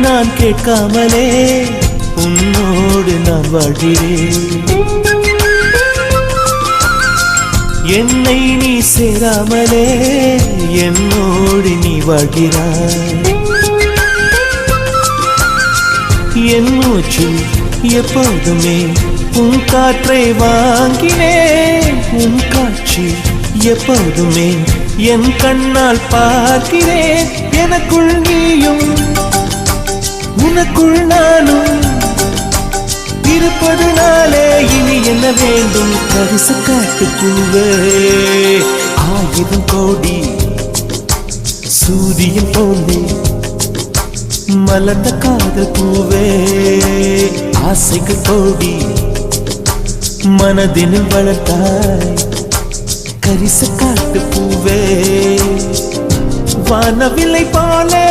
நான் கேட்காமலே உன்னோடு நான் வாழ்கிறேன். என்னை நீ சேராமலே என்னோடு நீ வாழ்கிறாய். என் மூச்சில் எப்போதுமே உன் காற்றை வாங்கினேன். உன் காட்சி எப்போதுமே என் கண்ணால் பார்க்கிறேன். எனக்குள் நீயும் உனக்குள் நானும் இருப்பதுனாலே இனி என்ன வேண்டும்? பரிசு காட்டுக்குள்ளே 1000 கோடி சூரியன் போலே மலர்ந்த காதல் பூவே. ஆசைகள் கோடி மனதினில் வளர்த்தாய் கரிச காட்டு பூவே. வானவில்லை போலே